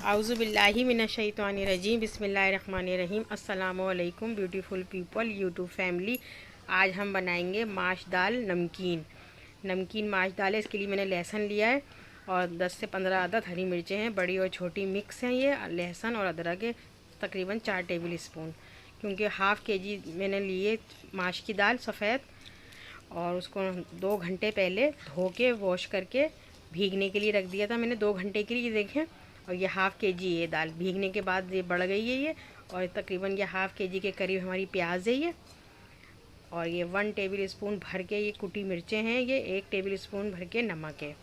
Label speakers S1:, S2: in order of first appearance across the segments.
S1: आउज़ुबिल्लाहि मिनश्शैतानिर्रजीम बिस्मिल्लाहिर्रहमानिर्रहीम। अस्सलामुअलैकुम beautiful people YouTube family. आज हम बनाएंगे माश दाल नमकीन माश दाल है। इसके लिए मैंने लहसुन लिया है और 10 से 15 अदद हरी मिर्चें हैं, बड़ी और छोटी मिक्स हैं। ये लहसुन और अदरक के तकरीबन 4 टेबल स्पून, क्योंकि हाफ़ केजी मैंने लिए माश की दाल सफ़ेद, और उसको 2 घंटे पहले धो के वॉश करके भीगने के लिए रख दिया था मैंने 2 घंटे के लिए। देखें, और ये हाफ़ के जी ये दाल भीगने के बाद ये बढ़ गई है ये, और तकरीबन ये हाफ़ के जी के करीब हमारी प्याज है ये, और ये 1 टेबल स्पून भर के ये कुटी मिर्चें हैं, ये 1 टेबल स्पून भर के नमक है।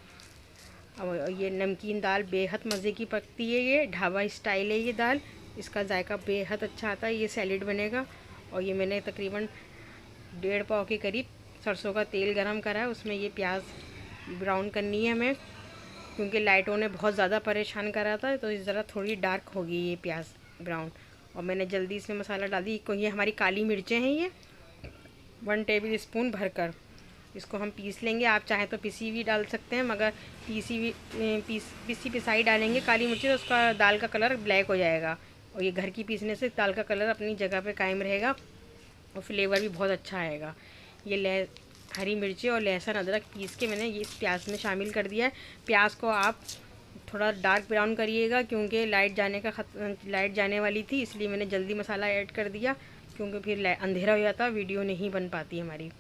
S1: और ये नमकीन दाल बेहद मज़े की पकती है, ये ढाबा स्टाइल है ये दाल, इसका जायका बेहद अच्छा आता है। ये सैलेड बनेगा। और ये मैंने तकरीबन 1.5 पाव के करीब सरसों का तेल गरम करा है, उसमें ये प्याज ब्राउन करनी है हमें, क्योंकि लाइटों ने बहुत ज़्यादा परेशान करा था, तो इस ज़रा थोड़ी डार्क होगी ये प्याज ब्राउन। और मैंने जल्दी इसमें मसाला डाल दी। ये हमारी काली मिर्चें हैं, ये 1 टेबल स्पून भरकर इसको हम पीस लेंगे। आप चाहें तो पिसी भी डाल सकते हैं, मगर पिसी पिसाई डालेंगे काली मिर्ची तो उसका दाल का कलर ब्लैक हो जाएगा, और ये घर की पीसने से दाल का कलर अपनी जगह पे कायम रहेगा और फ्लेवर भी बहुत अच्छा आएगा। ये हरी मिर्ची और लहसुन अदरक पीस के मैंने ये इस प्याज में शामिल कर दिया है। प्याज को आप थोड़ा डार्क ब्राउन करिएगा, क्योंकि लाइट जाने वाली थी, इसलिए मैंने जल्दी मसाला ऐड कर दिया, क्योंकि फिर अंधेरा हो जाता, वीडियो नहीं बन पाती हमारी।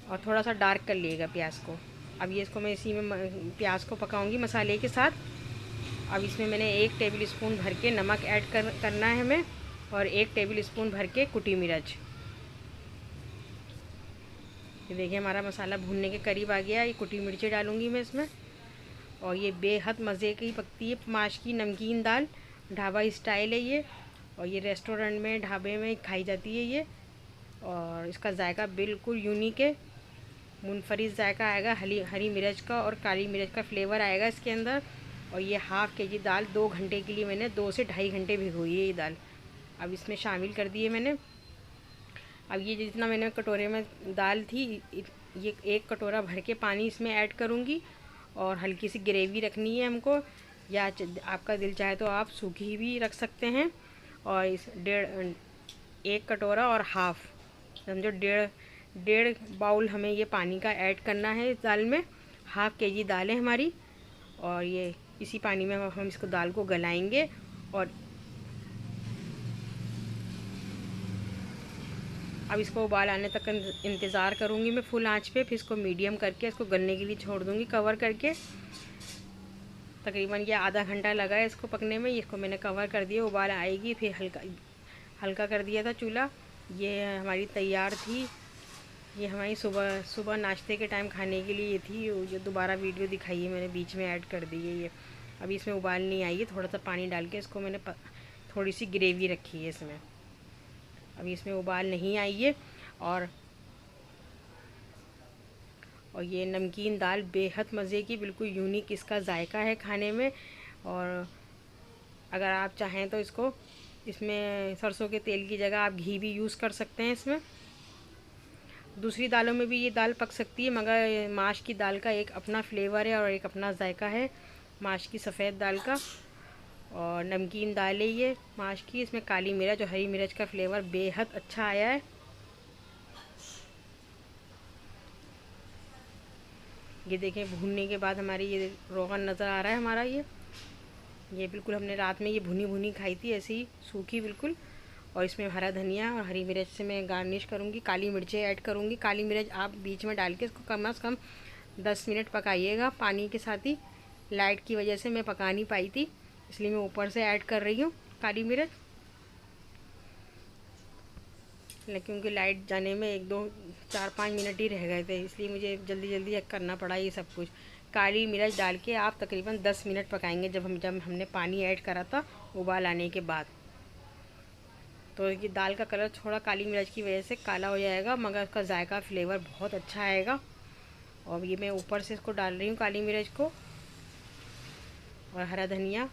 S1: और थोड़ा सा डार्क कर लिएगा प्याज को। अब ये इसको मैं इसी में प्याज को पकाऊंगी मसाले के साथ। अब इसमें मैंने 1 टेबल स्पून भर के नमक ऐड करना है हमें, और 1 टेबल स्पून भर के कुटी मिर्च। ये देखिए हमारा मसाला भूनने के करीब आ गया। ये कुटी मिर्ची डालूंगी मैं इसमें, और ये बेहद मज़े की पकती है माश की नमकीन दाल, ढाबा स्टाइल है ये, और ये रेस्टोरेंट में ढाबे में खाई जाती है ये, और इसका जायका बिल्कुल यूनिक है, मुनफरिद जायका आएगा। हरी मिर्च का और काली मिर्च का फ्लेवर आएगा इसके अंदर। और ये हाफ़ के जी दाल 2 घंटे के लिए मैंने 2 से ढाई घंटे भिगोई है ये दाल। अब इसमें शामिल कर दिए मैंने। अब ये जितना मैंने कटोरे में दाल थी, ये 1 कटोरा भर के पानी इसमें ऐड करूँगी, और हल्की सी ग्रेवी रखनी है हमको, या आपका दिल चाहे तो आप सूखी भी रख सकते हैं। और इस 1 कटोरा और हाफ़, समझो 1.5 बाउल हमें ये पानी का ऐड करना है इस दाल में। हाफ़ के जी दाल है हमारी, और ये इसी पानी में हम इसको दाल को गलाएंगे। और अब इसको उबाल आने तक इंतज़ार करूँगी मैं फुल आंच पे, फिर इसको मीडियम करके इसको गलने के लिए छोड़ दूँगी कवर करके। तकरीबन ये आधा घंटा लगा है इसको पकने में। इसको मैंने कवर कर दिया, उबाल आएगी, फिर हल्का कर दिया था चूल्हा। ये हमारी तैयार थी। ये हमारी सुबह नाश्ते के टाइम खाने के लिए थी। ये दोबारा वीडियो दिखाई है मैंने, बीच में ऐड कर दी है ये। अभी इसमें उबाल नहीं आई है, थोड़ा सा पानी डाल के इसको मैंने थोड़ी सी ग्रेवी रखी है इसमें। अभी इसमें उबाल नहीं आई है। और ये नमकीन दाल बेहद मज़े की, बिल्कुल यूनिक इसका जायका है खाने में। और अगर आप चाहें तो इसमें सरसों के तेल की जगह आप घी भी यूज़ कर सकते हैं इसमें। दूसरी दालों में भी ये दाल पक सकती है, मगर माश की दाल का एक अपना फ्लेवर है और एक अपना जायका है माश की सफ़ेद दाल का। और नमकीन दाल है ये माश की, इसमें काली मिर्च और हरी मिर्च का फ्लेवर बेहद अच्छा आया है। ये देखें, भूनने के बाद हमारी ये रोगन नज़र आ रहा है हमारा। ये बिल्कुल हमने रात में ये भुनी खाई थी, ऐसी ही सूखी बिल्कुल। और इसमें हरा धनिया और हरी मिर्च से मैं गार्निश करूँगी, काली मिर्चें ऐड करूँगी। काली मिर्च आप बीच में डाल के इसको कम से कम 10 मिनट पकाइएगा पानी के साथ ही। लाइट की वजह से मैं पका नहीं पाई थी, इसलिए मैं ऊपर से ऐड कर रही हूँ काली मिर्च, क्योंकि लाइट जाने में 1 2 4 5 मिनट ही रह गए थे, इसलिए मुझे जल्दी करना पड़ा ये सब कुछ। काली मिर्च डाल के आप तकरीबन 10 मिनट पकाएंगे, जब हमने पानी ऐड करा था उबाल आने के बाद। तो ये दाल का कलर थोड़ा काली मिर्च की वजह से काला हो जाएगा, मगर उसका जायका फ्लेवर बहुत अच्छा आएगा। और ये मैं ऊपर से इसको डाल रही हूँ काली मिर्च को और हरा धनिया।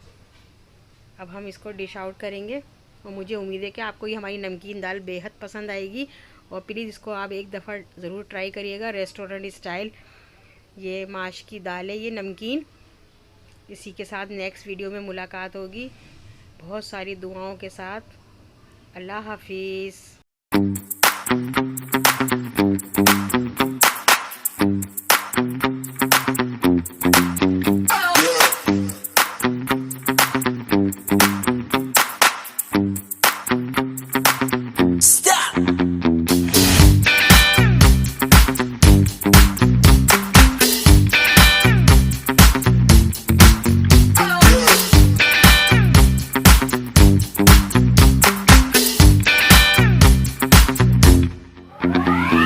S1: अब हम इसको डिश आउट करेंगे, और मुझे उम्मीद है कि आपको ये हमारी नमकीन दाल बेहद पसंद आएगी। और प्लीज़ इसको आप एक दफ़ा ज़रूर ट्राई करिएगा, रेस्टोरेंट स्टाइल ये माश की दाल है ये नमकीन। इसी के साथ नेक्स्ट वीडियो में मुलाकात होगी, बहुत सारी दुआओं के साथ। अल्लाह हाफिज़।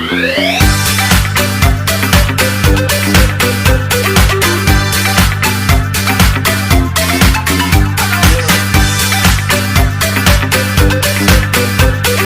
S2: Yeah.